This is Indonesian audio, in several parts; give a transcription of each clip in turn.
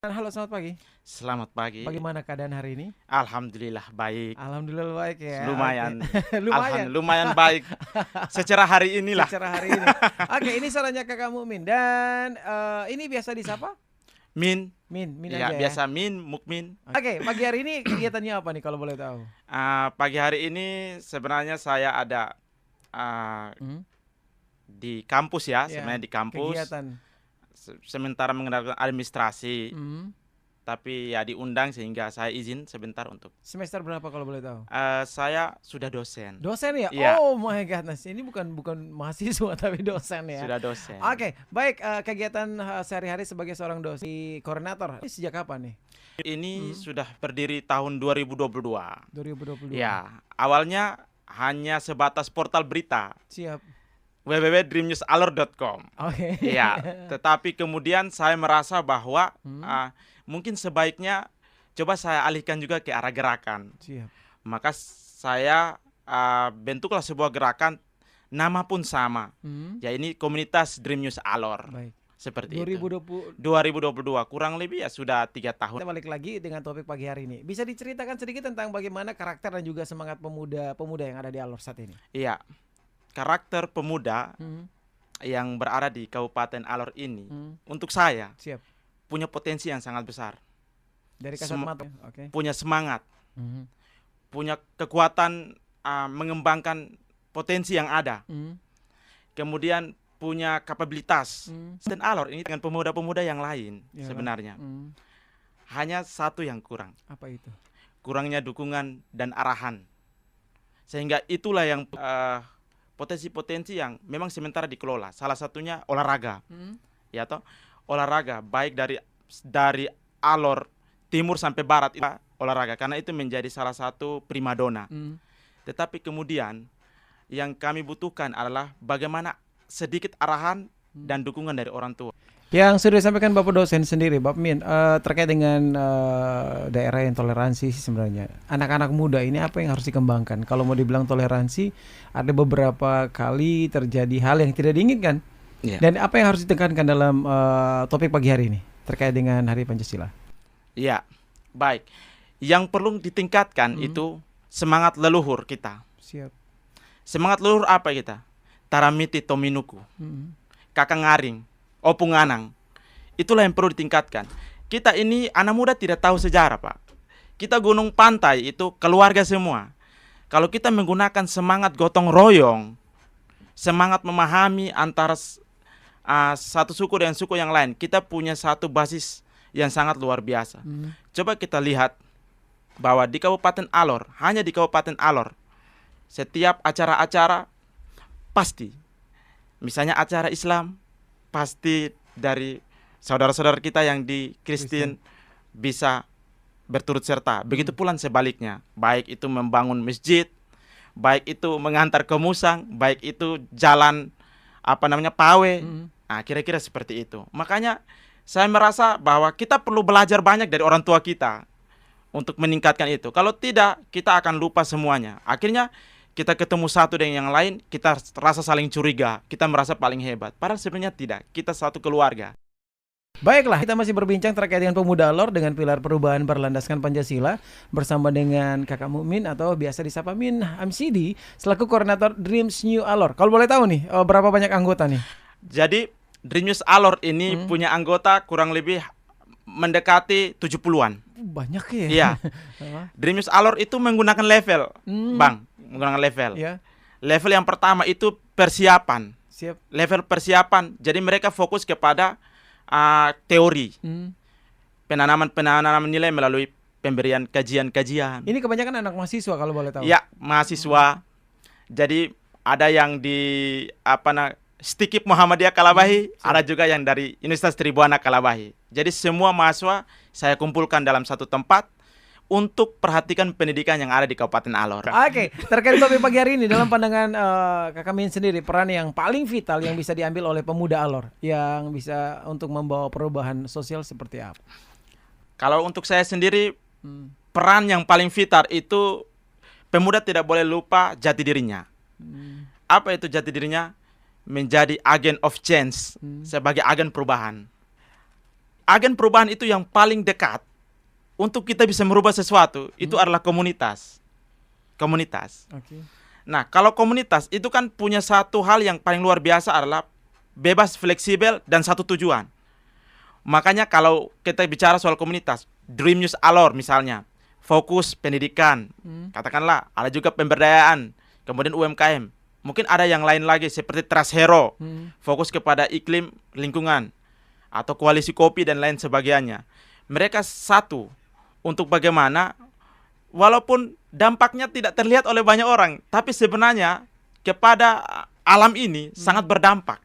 Halo, selamat pagi. Selamat pagi. Bagaimana keadaan hari ini? Alhamdulillah baik. Alhamdulillah baik ya. Oke. Lumayan. Lumayan. Alhamdulillah lumayan baik. Secara hari inilah. Secara hari ini. Oke, ini suaranya Kakak Mukmin dan ini biasa disapa? Min. Min Ya, aja ya. biasa Min, Mukmin. Oke, pagi hari ini kegiatannya apa nih kalau boleh tahu? Pagi hari ini sebenarnya saya ada ah, Hmm? di kampus ya, Ya, sebenarnya di kampus. kegiatan. Sementara mengenalkan administrasi, Hmm. tapi ya diundang sehingga saya izin sebentar untuk. Semester berapa kalau boleh tahu? Saya sudah dosen. Dosen ya? Iya. Oh my goodness, ini bukan mahasiswa tapi dosen ya. Sudah dosen. Oke, baik, kegiatan sehari-hari sebagai seorang dosen koordinator. Ini sejak kapan nih? Ini sudah berdiri tahun 2022. 2022. Ya, awalnya hanya sebatas portal berita Siap. www.dreamnewsalert.com. Oke. Iya, tetapi kemudian saya merasa bahwa Hmm. mungkin sebaiknya coba saya alihkan juga ke arah gerakan. Siap. Maka saya bentuklah sebuah gerakan, nama pun sama. Hmm. Ya ini komunitas Dream News Alor. Baik. Seperti 2020 itu. 2022 kurang lebih ya sudah 3 tahun. kita balik lagi dengan topik pagi hari ini. Bisa diceritakan sedikit tentang bagaimana karakter dan juga semangat pemuda-pemuda yang ada di Alor saat ini? Iya, karakter pemuda Hmm. yang berada di Kabupaten Alor ini Hmm. untuk saya Siap. punya potensi yang sangat besar, Dari kasat mata. Oke. punya semangat, Hmm. punya kekuatan mengembangkan potensi yang ada, Hmm. kemudian punya kapabilitas. Hmm. Dan Alor ini dengan pemuda-pemuda yang lain Iyalah. sebenarnya Hmm. hanya satu yang kurang, Apa itu? kurangnya dukungan dan arahan. Sehingga itulah yang potensi-potensi yang memang sementara dikelola. Salah satunya olahraga, Hmm. ya toh. Olahraga baik dari Alor timur sampai barat itu olahraga karena itu menjadi salah satu primadona. Hmm. Tetapi kemudian yang kami butuhkan adalah bagaimana sedikit arahan dan dukungan dari orang tua. Yang sudah disampaikan Bapak dosen sendiri, Bapak Min, terkait dengan daerah yang toleransi sebenarnya. Anak-anak muda ini apa yang harus dikembangkan? Kalau mau dibilang toleransi, ada beberapa kali terjadi hal yang tidak diinginkan. Iya. Dan apa yang harus ditekankan dalam topik pagi hari ini terkait dengan Hari Pancasila? Ya, baik. Yang perlu ditingkatkan itu semangat leluhur kita. Siap. Semangat leluhur apa kita? Taramiti tominuku, Hmm. Kakangaring, Opunganang. Itulah yang perlu ditingkatkan. Kita ini anak muda tidak tahu sejarah, Pak. Kita gunung pantai itu keluarga semua. Kalau kita menggunakan semangat gotong royong, semangat memahami antara satu suku dengan suku yang lain, kita punya satu basis yang sangat luar biasa. Coba kita lihat bahwa di Kabupaten Alor, hanya di Kabupaten Alor, setiap acara-acara pasti, misalnya acara Islam, pasti dari saudara-saudara kita yang di Kristen bisa berturut serta. Begitu pula sebaliknya, baik itu membangun masjid, baik itu mengantar ke musang, baik itu jalan pawe. Kira-kira seperti itu. Makanya saya merasa bahwa kita perlu belajar banyak dari orang tua kita untuk meningkatkan itu. Kalau tidak, kita akan lupa semuanya. Akhirnya kita ketemu satu dengan yang lain, kita rasa saling curiga, kita merasa paling hebat. Padahal sebenarnya tidak, kita satu keluarga. Baiklah, kita masih berbincang terkait dengan pemuda Alor dengan pilar perubahan berlandaskan Pancasila bersama dengan Kakak Mukmin atau biasa disapa Min MCD selaku koordinator Dreams New Alor. Kalau boleh tahu nih, berapa banyak anggota nih? Jadi Dream News Alor ini punya anggota kurang lebih mendekati 70-an. Banyak ya? Iya. Dream News Alor itu menggunakan level, Bang. Menggunakan level. Ya. Level yang pertama itu persiapan. Siap. Level persiapan. Jadi mereka fokus kepada teori. Penanaman nilai melalui pemberian kajian-kajian. Ini kebanyakan anak mahasiswa kalau boleh tahu. Ya, mahasiswa. Jadi ada yang di Stikip Muhammadiyah Kalabahi, ada juga yang dari Universitas Tribuana Kalabahi. Jadi semua mahasiswa saya kumpulkan dalam satu tempat untuk perhatikan pendidikan yang ada di Kabupaten Alor. Oke, terkait topik pagi hari ini dalam pandangan Kakak Min sendiri, peran yang paling vital yang bisa diambil oleh pemuda Alor yang bisa untuk membawa perubahan sosial seperti apa? Kalau untuk saya sendiri, peran yang paling vital itu pemuda tidak boleh lupa jati dirinya. Apa itu jati dirinya? Menjadi agen of change, sebagai agen perubahan. agen perubahan itu yang paling dekat untuk kita bisa merubah sesuatu itu adalah komunitas. Komunitas. Oke. Nah, kalau komunitas itu kan punya satu hal yang paling luar biasa adalah bebas, fleksibel, dan satu tujuan. Makanya kalau kita bicara soal komunitas, Dream News Alor misalnya, fokus pendidikan, katakanlah ada juga pemberdayaan, kemudian UMKM. Mungkin ada yang lain lagi seperti Trust Hero, fokus kepada iklim lingkungan, atau koalisi kopi dan lain sebagainya. Mereka satu untuk bagaimana walaupun dampaknya tidak terlihat oleh banyak orang, tapi sebenarnya kepada alam ini sangat berdampak.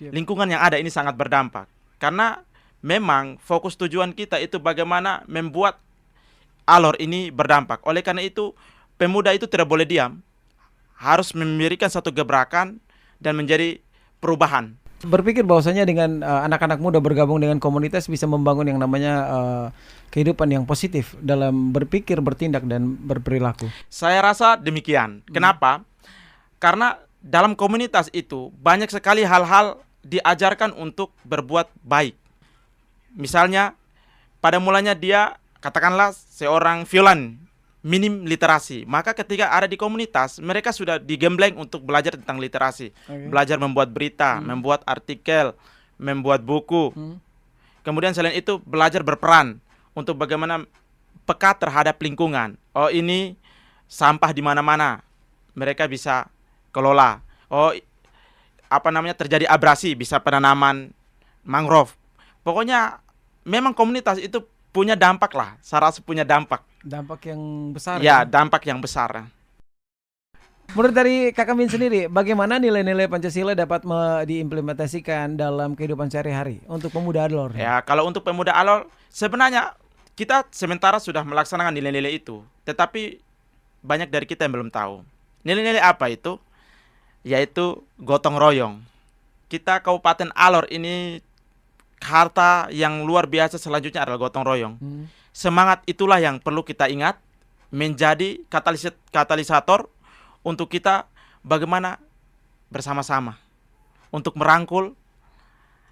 Lingkungan yang ada ini sangat berdampak. Karena memang fokus tujuan kita itu bagaimana membuat Alor ini berdampak. Oleh karena itu, pemuda itu tidak boleh diam. Harus memberikan satu gebrakan dan menjadi perubahan. Berpikir bahwasanya dengan anak-anak muda bergabung dengan komunitas bisa membangun yang namanya kehidupan yang positif dalam berpikir, bertindak, dan berperilaku. Saya rasa demikian. Kenapa? Karena dalam komunitas itu banyak sekali hal-hal diajarkan untuk berbuat baik. Misalnya, pada mulanya dia, katakanlah seorang Violan, minim literasi. Maka ketika ada di komunitas, mereka sudah digembleng untuk belajar tentang literasi. Belajar membuat berita, membuat artikel, membuat buku. Kemudian selain itu, belajar berperan untuk bagaimana peka terhadap lingkungan. Oh, ini sampah di mana-mana. Mereka bisa kelola. Oh, terjadi abrasi, bisa penanaman mangrove. Pokoknya memang komunitas itu punya dampak lah. Saya rasa punya dampak. Dampak yang besar. Ya, dampak yang besar. Menurut dari Kak Min sendiri, bagaimana nilai-nilai Pancasila dapat diimplementasikan dalam kehidupan sehari-hari untuk pemuda Alor? Ya, kalau untuk pemuda Alor, sebenarnya kita sementara sudah melaksanakan nilai-nilai itu. Tetapi banyak dari kita yang belum tahu. Nilai-nilai apa itu? Yaitu gotong royong. Kita Kabupaten Alor ini harta yang luar biasa selanjutnya adalah gotong royong. Semangat itulah yang perlu kita ingat, menjadi katalisator untuk kita bagaimana bersama-sama untuk merangkul.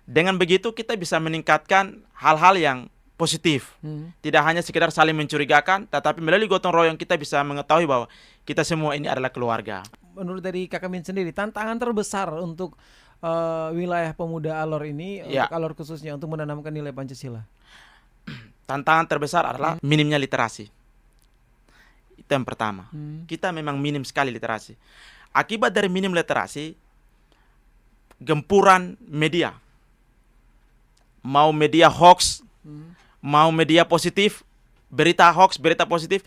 Dengan begitu kita bisa meningkatkan hal-hal yang positif. Tidak hanya sekedar saling mencurigakan, tetapi melalui gotong royong kita bisa mengetahui bahwa kita semua ini adalah keluarga. Menurut dari Kak Min sendiri, tantangan terbesar untuk wilayah pemuda Alor ini, untuk Alor khususnya, untuk menanamkan nilai Pancasila? Tantangan terbesar adalah minimnya literasi. Itu yang pertama. Kita memang minim sekali literasi. Akibat dari minim literasi, gempuran media. Mau media hoax, mau media positif, berita hoax, berita positif.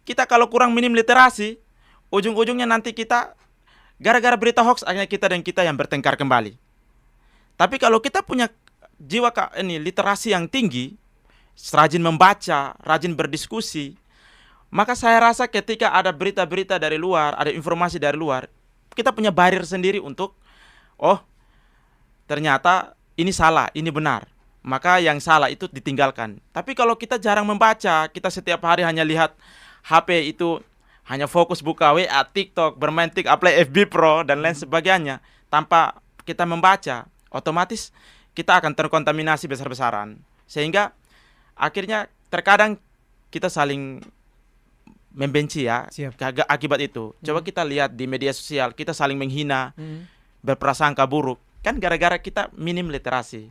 Kita kalau kurang minim literasi, ujung-ujungnya nanti kita gara-gara berita hoax akhirnya kita dan kita yang bertengkar kembali. Tapi kalau kita punya jiwa literasi yang tinggi, rajin membaca, rajin berdiskusi, maka saya rasa ketika ada berita-berita dari luar, ada informasi dari luar, kita punya barrier sendiri untuk, oh, ternyata ini salah, ini benar. Maka yang salah itu ditinggalkan. Tapi kalau kita jarang membaca, kita setiap hari hanya lihat HP itu, hanya fokus buka WA, TikTok, bermain apply FB Pro, dan lain sebagainya, tanpa kita membaca, otomatis kita akan terkontaminasi besar-besaran. Sehingga akhirnya terkadang kita saling membenci ya. Akibat itu. Coba kita lihat di media sosial, kita saling menghina, berprasangka buruk. Kan gara-gara kita minim literasi.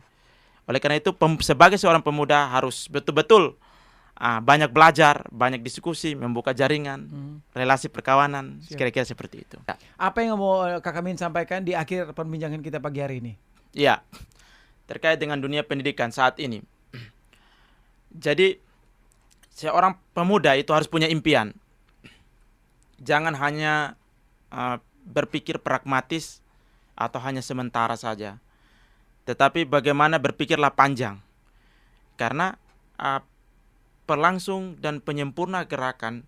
Oleh karena itu sebagai seorang pemuda harus betul-betul banyak belajar, banyak diskusi, membuka jaringan, relasi perkawanan, kira-kira seperti itu. Apa yang mau Kak Min sampaikan di akhir perbincangan kita pagi hari ini? Ya, terkait dengan dunia pendidikan saat ini. Jadi seorang pemuda itu harus punya impian. Jangan hanya berpikir pragmatis atau hanya sementara saja. Tetapi bagaimana berpikirlah panjang. Karena perlangsung dan penyempurna gerakan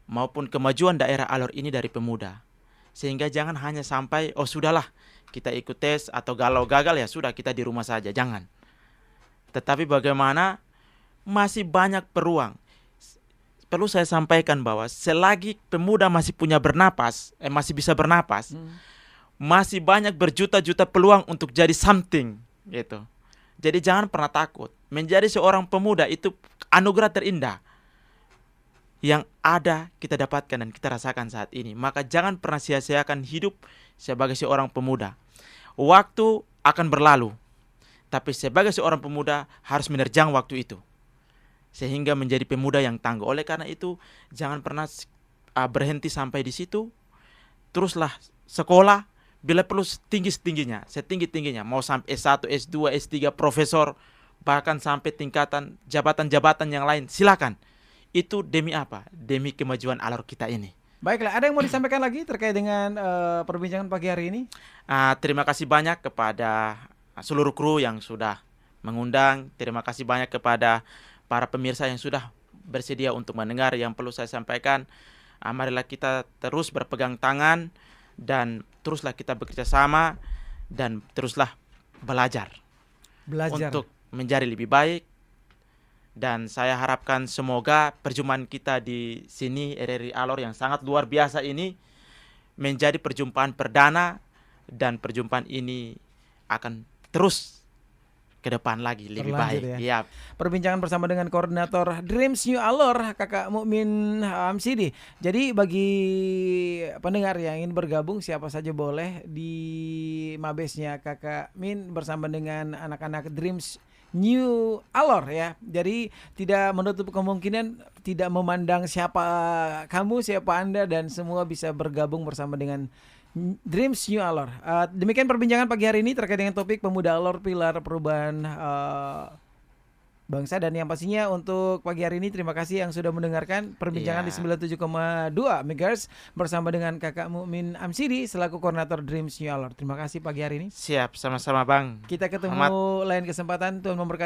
maupun kemajuan daerah Alor ini dari pemuda. Sehingga jangan hanya sampai, oh sudahlah kita ikut tes atau gagal ya sudah kita di rumah saja. Jangan. Tetapi bagaimana masih banyak peluang. Perlu saya sampaikan bahwa selagi pemuda masih punya bernapas, masih bisa bernapas, masih banyak berjuta-juta peluang untuk jadi something, gitu. Jadi jangan pernah takut. Menjadi seorang pemuda itu anugerah terindah yang ada kita dapatkan dan kita rasakan saat ini. Maka jangan pernah sia-siakan hidup sebagai seorang pemuda. Waktu akan berlalu, tapi sebagai seorang pemuda harus menerjang waktu itu sehingga menjadi pemuda yang tangguh. Oleh karena itu, jangan pernah berhenti sampai di situ. Teruslah sekolah bila perlu setinggi-tingginya, setinggi-tingginya, mau sampai S1, S2, S3, profesor, bahkan sampai tingkatan jabatan-jabatan yang lain, silakan. Itu demi apa? Demi kemajuan alur kita ini. Baiklah, ada yang mau disampaikan lagi terkait dengan perbincangan pagi hari ini? Terima kasih banyak kepada seluruh kru yang sudah mengundang. Terima kasih banyak kepada para pemirsa yang sudah bersedia untuk mendengar. Yang perlu saya sampaikan, marilah kita terus berpegang tangan dan teruslah kita bekerja sama dan teruslah belajar untuk menjadi lebih baik. Dan saya harapkan semoga perjumpaan kita di sini RRI Alor yang sangat luar biasa ini menjadi perjumpaan perdana, dan perjumpaan ini akan terus ke depan lagi lebih baik. Ya. Perbincangan bersama dengan koordinator Dreams New Alor, Kakak Mukmin Amsidi. Jadi bagi pendengar yang ingin bergabung, siapa saja boleh di mabesnya Kakak Min bersama dengan anak-anak Dreams New Alor ya. Jadi tidak menutup kemungkinan, tidak memandang siapa kamu, siapa Anda, dan semua bisa bergabung bersama dengan Dreams New Alor. Demikian perbincangan pagi hari ini terkait dengan topik Pemuda Alor, pilar perubahan bangsa. Dan yang pastinya untuk pagi hari ini terima kasih yang sudah mendengarkan perbincangan di 97,2 MHz bersama dengan Kakak Mukmin Amsidi selaku koordinator Dreams New Alor. Terima kasih pagi hari ini. Siap, sama-sama Bang. Kita ketemu lain kesempatan. Tuhan memberkati.